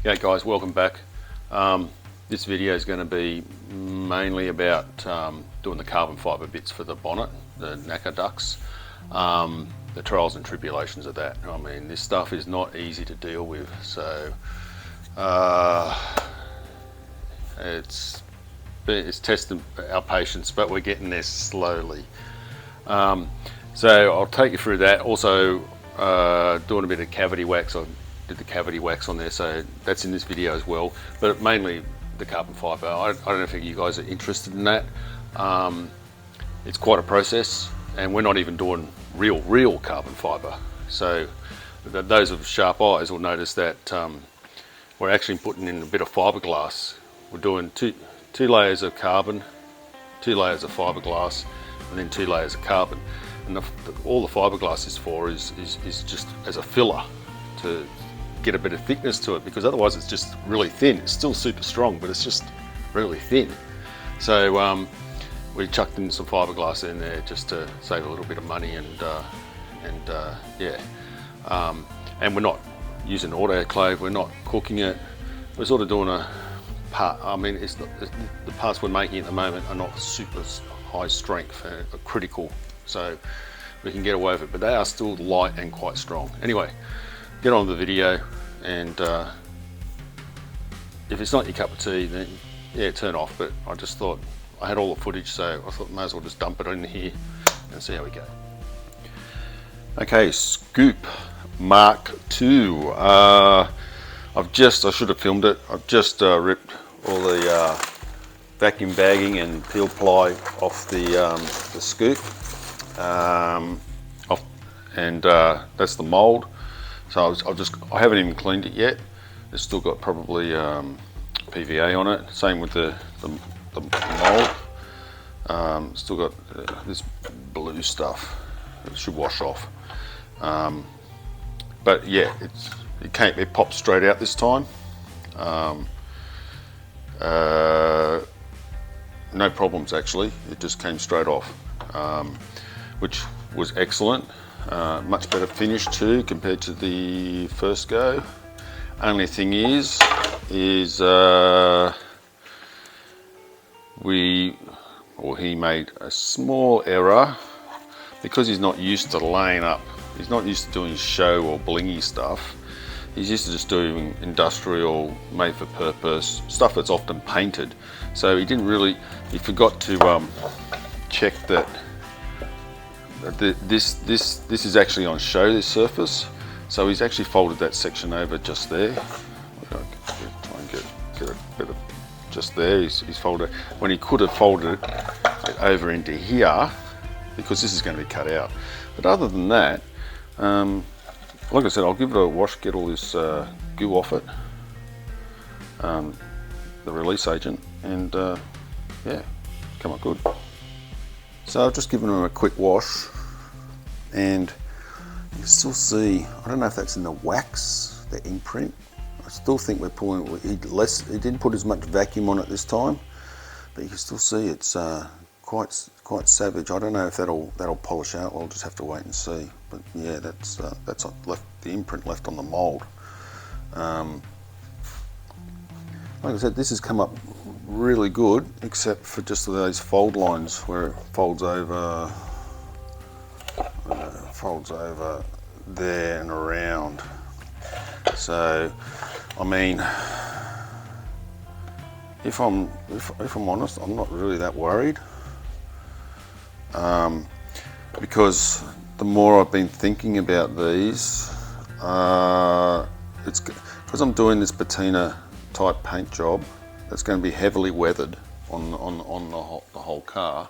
Yeah guys, welcome back. This video is going to be mainly about doing the carbon fibre bits for the bonnet, the NACA ducts, the trials and tribulations of that. I mean, this stuff is not easy to deal with, so it's testing our patience, but we're getting there slowly. So I'll take you through that. Also doing a bit of cavity wax. I did the cavity wax on there, so that's in this video as well, but mainly the carbon fibre. I don't know if you guys are interested in that. It's quite a process, and we're not even doing real carbon fibre. So those with sharp eyes will notice that we're actually putting in a bit of fiberglass. We're doing two layers of carbon, 2 layers of fiberglass, and then 2 layers of carbon. And all the fiberglass is for is just as a filler to get a bit of thickness to it, because otherwise it's just really thin. It's still super strong, but it's just really thin. So we chucked in some fiberglass in there just to save a little bit of money, and we're not using autoclave, we're not cooking it, we're sort of doing a part. I mean, it's not, the parts we're making at the moment are not super high strength, critical, so we can get away with it, but they are still light and quite strong. Anyway, get on with the video, and if it's not your cup of tea, then yeah, turn off. But I just thought, I had all the footage, so I thought may as well just dump it in here and see how we go. Okay, scoop Mark II. I should have filmed it. I've just ripped all the vacuum bagging and peel ply off the scoop, and that's the mold. So I haven't even cleaned it yet. It's still got probably PVA on it. Same with the mold. Still got this blue stuff. It should wash off. But yeah, it popped straight out this time. No problems actually. It just came straight off, which was excellent. Much better finish too compared to the first go. Only thing is he made a small error because he's not used to laying up. He's not used to doing show or blingy stuff. He's used to just doing industrial, made for purpose stuff that's often painted. So he forgot to check that this is actually on show, this surface. So he's actually folded that section over just there. Try and get a bit of just there. He's folded, when he could have folded it over into here, because this is going to be cut out. But other than that, like I said, I'll give it a wash, get all this goo off it, the release agent, and yeah, come up good. So I've just given them a quick wash, and you can still see, I don't know if that's in the wax, the imprint. I still think we're pulling, he didn't put as much vacuum on it this time, but you can still see it's quite savage. I don't know if that'll polish out. We'll just have to wait and see. But yeah, that's left the imprint left on the mold. Like I said, this has come up really good, except for just those fold lines where it folds over there and around. So, I mean, if I'm honest, I'm not really that worried, because the more I've been thinking about these, it's because I'm doing this patina type paint job that's going to be heavily weathered on the whole car.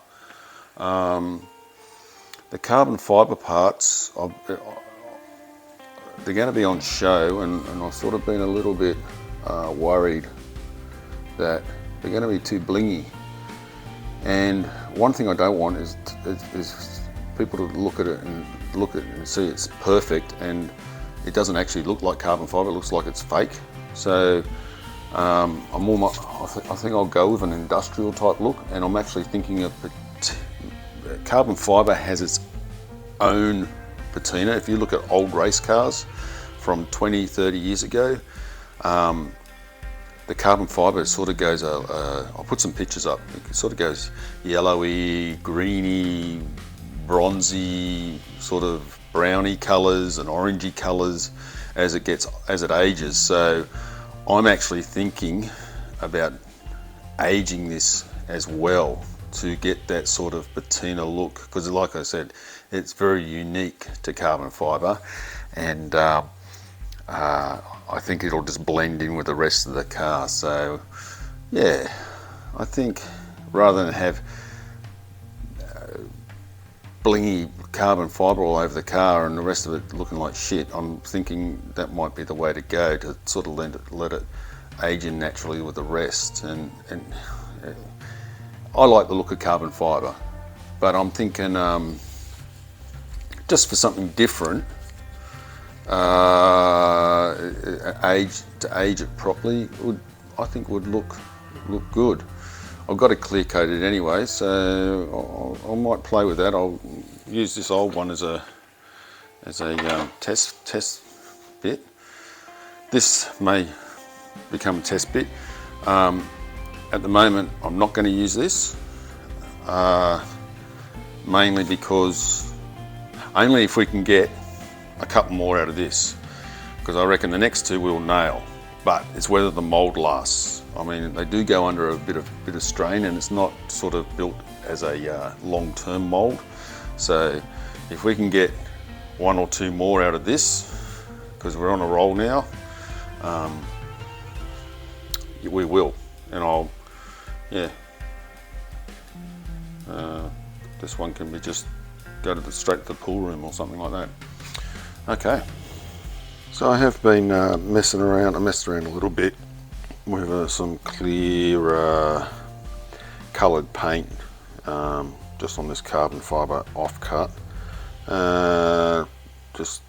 The carbon fibre parts, they're going to be on show, and I've sort of been a little bit worried that they're going to be too blingy. And one thing I don't want is people to look at it and see it's perfect, and it doesn't actually look like carbon fibre. It looks like it's fake. So I think I'll go with an industrial type look, and I'm actually thinking of carbon fibre has its own patina. If you look at old race cars from 20-30 years ago, the carbon fibre sort of goes, I'll put some pictures up, it sort of goes yellowy, greeny, bronzy, sort of browny colours and orangey colours as it ages. So I'm actually thinking about aging this as well to get that sort of patina look, because like I said, it's very unique to carbon fibre, and I think it'll just blend in with the rest of the car. So yeah, I think rather than have blingy carbon fibre all over the car and the rest of it looking like shit, I'm thinking that might be the way to go, to sort of let it age in naturally with the rest. And I like the look of carbon fibre, but I'm thinking just for something different, to age it properly I think would look good. I've got to clear coat it anyway, so I might play with that. I'll use this old one as a test bit. This may become a test bit. At the moment, I'm not going to use this, mainly because only if we can get a couple more out of this, because I reckon the next two we'll nail, but it's whether the mould lasts. I mean, they do go under a bit of strain, and it's not sort of built as a long-term mould. So if we can get one or two more out of this, because we're on a roll now, we will. And I'll, yeah, this one can be just go straight to the pool room or something like that. Okay, so I have been messing around. I messed around a little bit with some clear coloured paint, just on this carbon fibre offcut. Just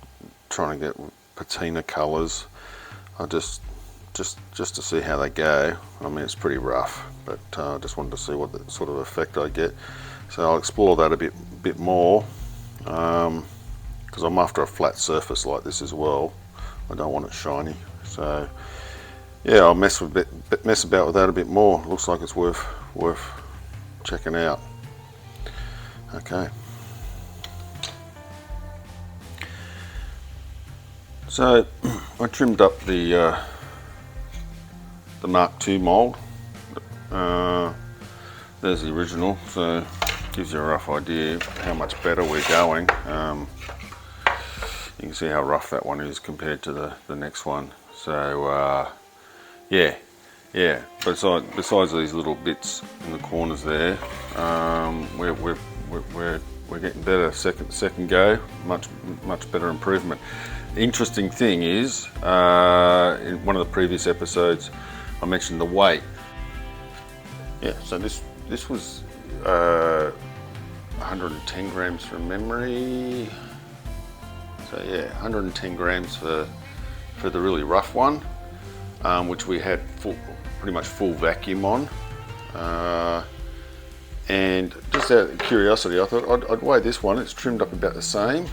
trying to get patina colours. I just to see how they go. I mean, it's pretty rough, but I just wanted to see what the sort of effect I get. So I'll explore that a bit more, because I'm after a flat surface like this as well. I don't want it shiny. So yeah, I'll mess about with that a bit more. Looks like it's worth checking out. Okay. So I trimmed up the Mark II mould. There's the original, so gives you a rough idea how much better we're going. You can see how rough that one is compared to the next one. So yeah. Besides these little bits in the corners there, we're getting better second go. Much better improvement. The interesting thing is, in one of the previous episodes, I mentioned the weight. Yeah, so this was 110 grams from memory. So yeah, 110 grams for the really rough one, which we had pretty much full vacuum on. And just out of curiosity, I thought I'd weigh this one. It's trimmed up about the same,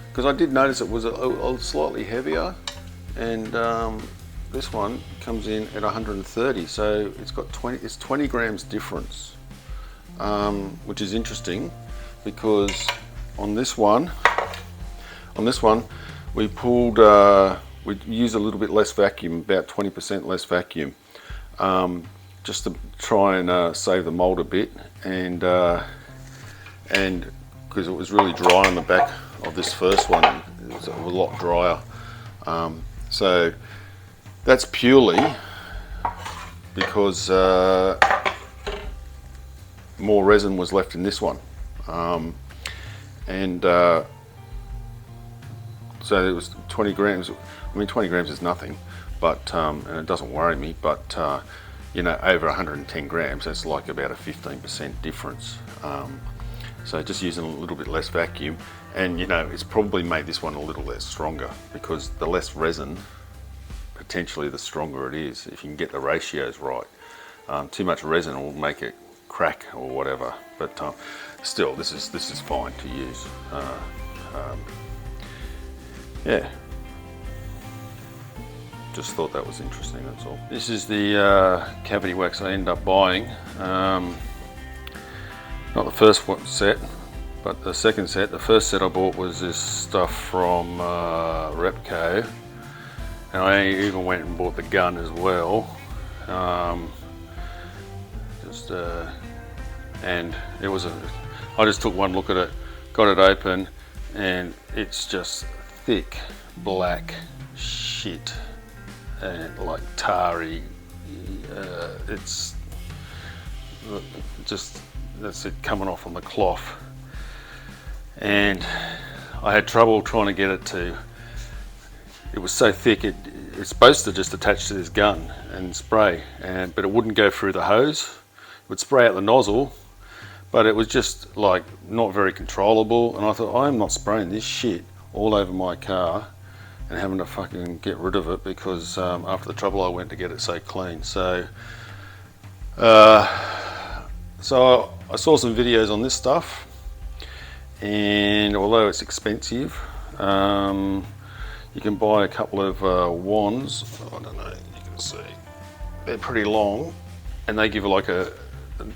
because I did notice it was a slightly heavier, and this one comes in at 130, so it's 20 grams difference, which is interesting, because on this one we pulled, we used a little bit less vacuum, about 20% less vacuum, just to try and save the mold a bit, and because it was really dry on the back of this first one, it was a lot drier. So that's purely because more resin was left in this one, and so it was 20 grams. I mean, 20 grams is nothing, but and it doesn't worry me, but you know, over 110 grams, that's like about a 15% difference. So just using a little bit less vacuum, and you know, it's probably made this one a little less stronger, because the less resin, potentially the stronger it is, if you can get the ratios right. Too much resin will make it crack or whatever, but still, this is fine to use. Yeah. just thought that was interesting, that's all. This is the cavity wax I ended up buying. Not the first set, but the second set. The first set I bought was this stuff from Repco, and I even went and bought the gun as well. And it was I just took one look at it, got it open, and it's just thick black shit and like tarry. It's just, that's it coming off on the cloth, and I had trouble trying to get it to, it was so thick, it's supposed to just attach to this gun and spray, but it wouldn't go through the hose. It would spray out the nozzle, but it was just like not very controllable, and I thought, I'm not spraying this shit all over my car and having to fucking get rid of it, because after the trouble I went to get it so clean. So I saw some videos on this stuff, and although it's expensive, you can buy a couple of wands. I don't know, you can see they're pretty long, and they give like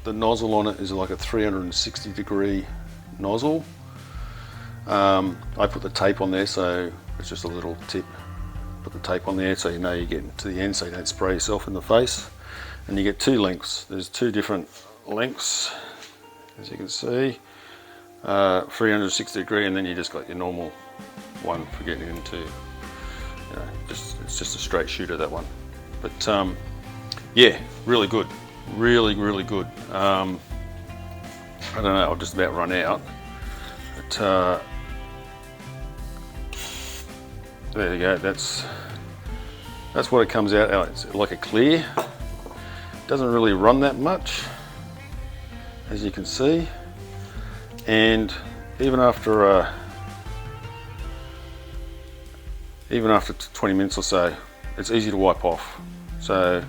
the nozzle on it is like a 360 degree nozzle. I put the tape on there, so it's just a little tip. Put the tape on there so you know you're getting to the end, so you don't spray yourself in the face. And you get two lengths. There's two different lengths, as you can see. 360 degree, and then you just got your normal one for getting into, you know, it's just a straight shooter, that one. But yeah, really good, really good. I don't know, I'll just about run out, but there you go. That's what it comes out. It's like a clear. Doesn't really run that much, as you can see, and even after 20 minutes or so, it's easy to wipe off. So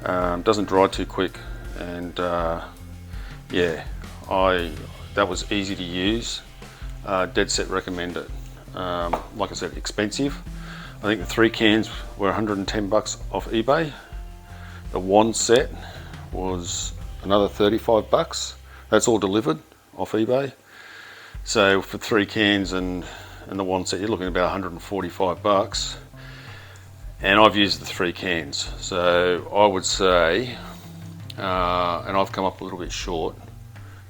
doesn't dry too quick, and yeah, that was easy to use. Dead set recommend it. Like I said, expensive. I think the 3 cans were 110 bucks off eBay. The one set was another 35 bucks. That's all delivered off eBay. So for 3 cans and the one set, you're looking at about 145 bucks. And I've used the 3 cans. So I would say, and I've come up a little bit short,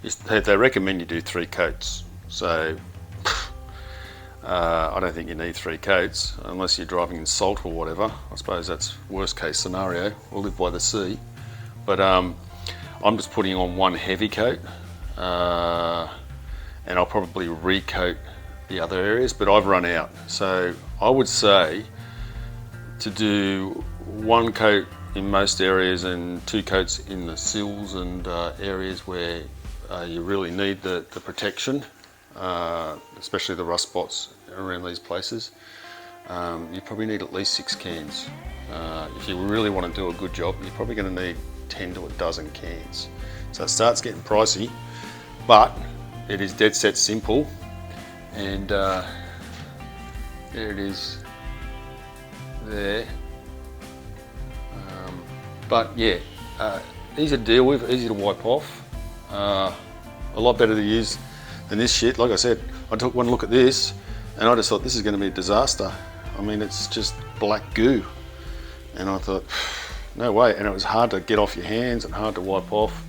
they recommend you do 3 coats. So I don't think you need 3 coats unless you're driving in salt or whatever. I suppose that's worst case scenario. We'll live by the sea. But I'm just putting on 1 heavy coat, and I'll probably recoat the other areas, but I've run out. So I would say to do 1 coat in most areas and 2 coats in the sills and areas where you really need the protection, especially the rust spots around these places. You probably need at least 6 cans. If you really want to do a good job, you're probably going to need 10 to a dozen cans. So it starts getting pricey, but it is dead set simple, and there it is there. But yeah, easy to deal with, easy to wipe off, a lot better to use than this shit. Like I said, I took one look at this and I just thought this is going to be a disaster. I mean, it's just black goo, and I thought, no way. And it was hard to get off your hands and hard to wipe off.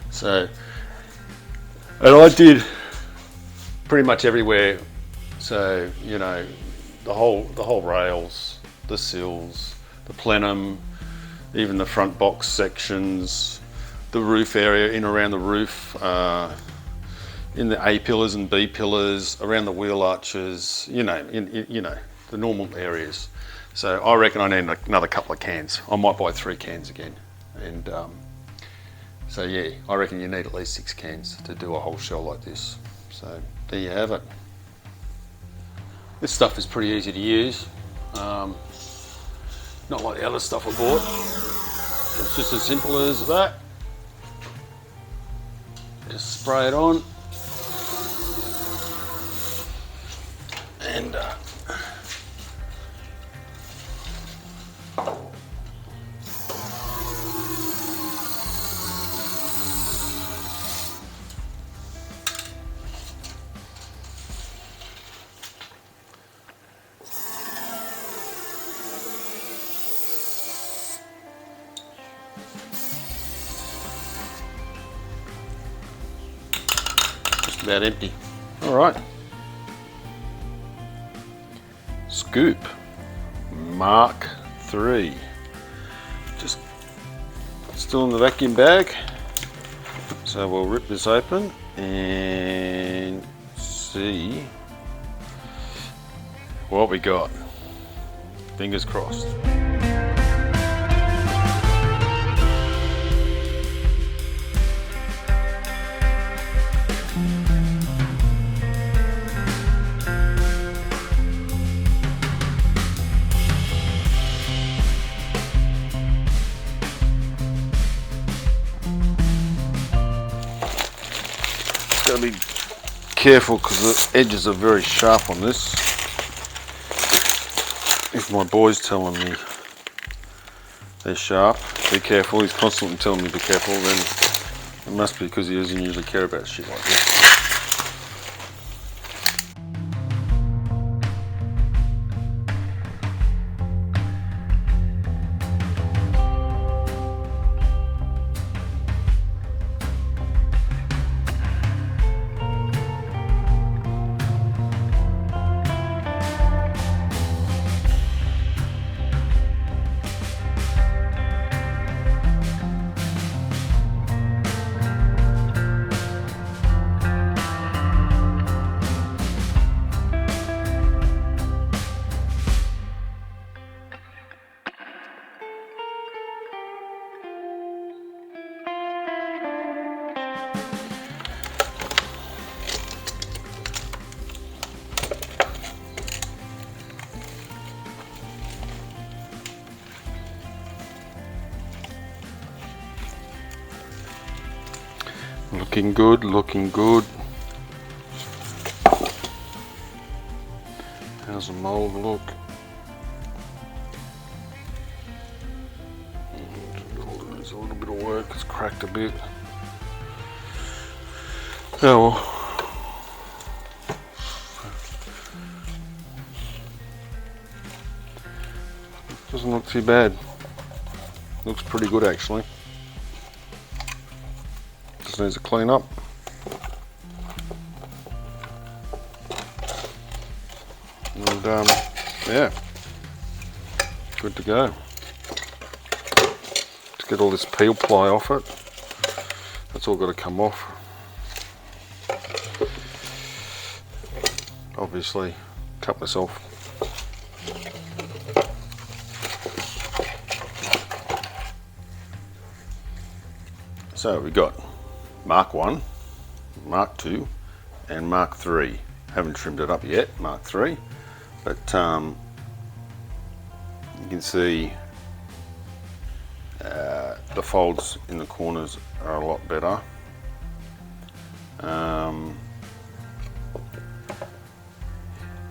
So, and I did pretty much everywhere. So, you know, the whole rails, the sills, the plenum, even the front box sections, the roof area, in around the roof, in the A pillars and B pillars, around the wheel arches, you know, the normal areas. So I reckon I need another couple of cans. I might buy 3 cans again. And so yeah, I reckon you need at least 6 cans to do a whole shell like this. So there you have it. This stuff is pretty easy to use. Not like the other stuff I bought. It's just as simple as that. Just spray it on. And about empty. All right. Scoop Mark III. Just still in the vacuum bag. So we'll rip this open and see what we got. Fingers crossed. Gotta be careful because the edges are very sharp on this. If my boy's telling me they're sharp, be careful, he's constantly telling me be careful, then it must be because he doesn't usually care about shit like this. Looking good, looking good. How's the mold look? There's a little bit of work, it's cracked a bit. Oh well. Doesn't look too bad. Looks pretty good actually. Just needs to clean up. And yeah, good to go. To get all this peel ply off it, that's all got to come off. Obviously, cut this off. So we got Mark 1, Mark 2 and Mark 3. Haven't trimmed it up yet, Mark 3, but you can see the folds in the corners are a lot better.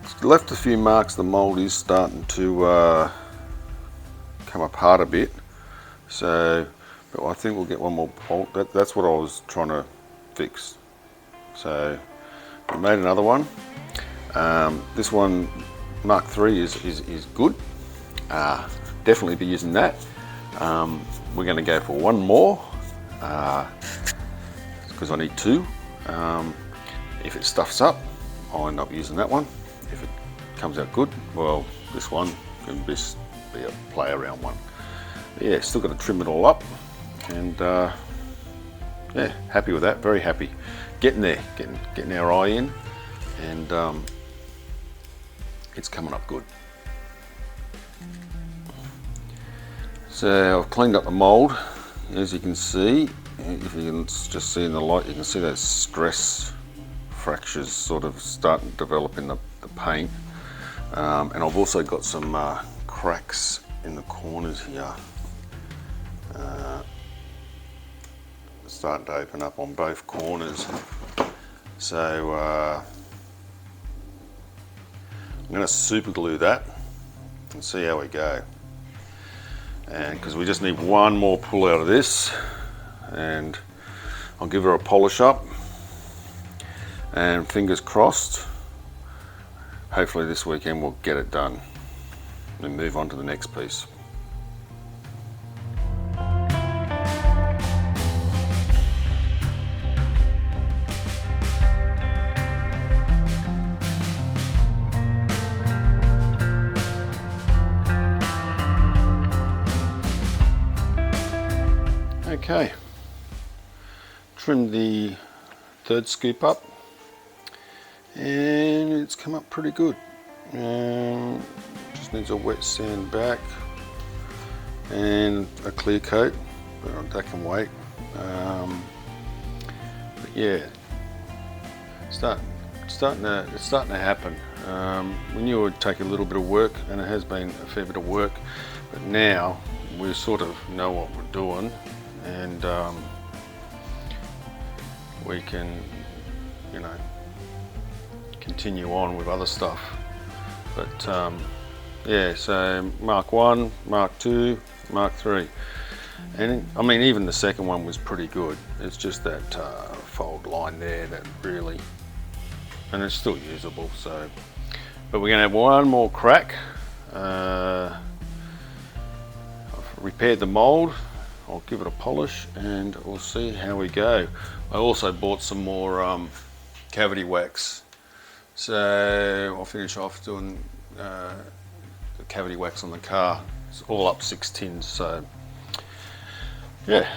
It's left a few marks, the mold is starting to come apart a bit, so but I think we'll get one more bolt. That's what I was trying to fix. So we made another one. This one, Mark III, is good. Definitely be using that. We're going to go for one more because I need two. If it stuffs up, I'll end up using that one. If it comes out good, well, this one can just be a play around one. But yeah, still got to trim it all up. And yeah, happy with that, very happy. Getting there, getting our eye in, and it's coming up good. So I've cleaned up the mold, as you can see. If you can just see in the light, you can see those stress fractures sort of starting to develop in the paint. And I've also got some cracks in the corners here. Starting to open up on both corners, so I'm going to super glue that and see how we go. And because we just need one more pull out of this, and I'll give her a polish up, and fingers crossed, hopefully this weekend we'll get it done and move on to the next piece. Okay, trimmed the third scoop up and it's come up pretty good. Just needs a wet sand back and a clear coat, but that can wait. But yeah, it's starting to happen. We knew it would take a little bit of work, and it has been a fair bit of work, but now we sort of know what we're doing, and we can, you know, continue on with other stuff. But yeah, so Mark 1, Mark 2, Mark 3. And I mean, even the second one was pretty good. It's just that fold line there that really, and it's still usable. So, but we're going to have one more crack. I've repaired the mold. I'll give it a polish and we'll see how we go. I also bought some more cavity wax. So I'll finish off doing the cavity wax on the car. It's all up 6 tins, so yeah.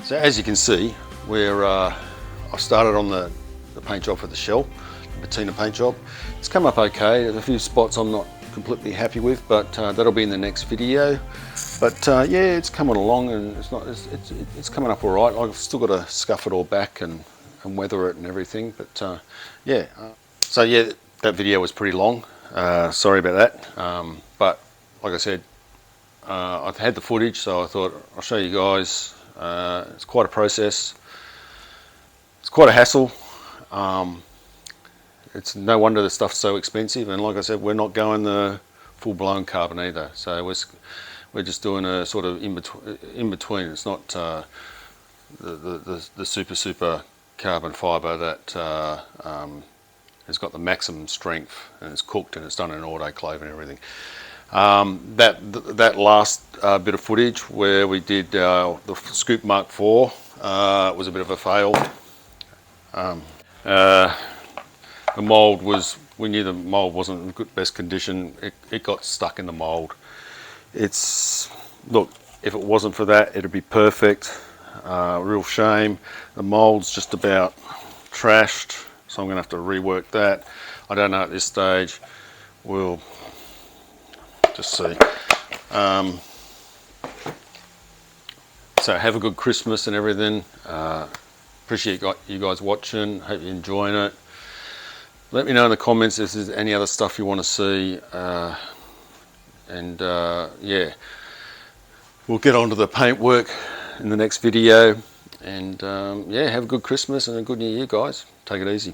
So as you can see, I started on the paint job for the shell, the patina paint job. It's come up okay. There's a few spots I'm not completely happy with, but that'll be in the next video. But yeah, it's coming along, and it's coming up all right. I've still got to scuff it all back and weather it and everything. But yeah, so yeah, that video was pretty long. Sorry about that. But like I said, I've had the footage, so I thought I'll show you guys. It's quite a process. It's quite a hassle. It's no wonder the stuff's so expensive, and like I said, we're not going the full-blown carbon either. So we're just doing a sort of in between. It's not the super carbon fibre that has got the maximum strength, and it's cooked and it's done in autoclave and everything. That last bit of footage where we did the Scoop Mark IV was a bit of a fail. The mould we knew the mould wasn't in good best condition. It got stuck in the mould. Look, if it wasn't for that, it'd be perfect. Real shame. The mould's just about trashed, so I'm gonna have to rework that. I don't know at this stage. We'll just see. So have a good Christmas and everything. Appreciate you guys watching. Hope you're enjoying it. Let me know in the comments if there's any other stuff you want to see. Yeah, we'll get on to the paint work in the next video. And yeah, have a good Christmas and a good New Year, guys. Take it easy.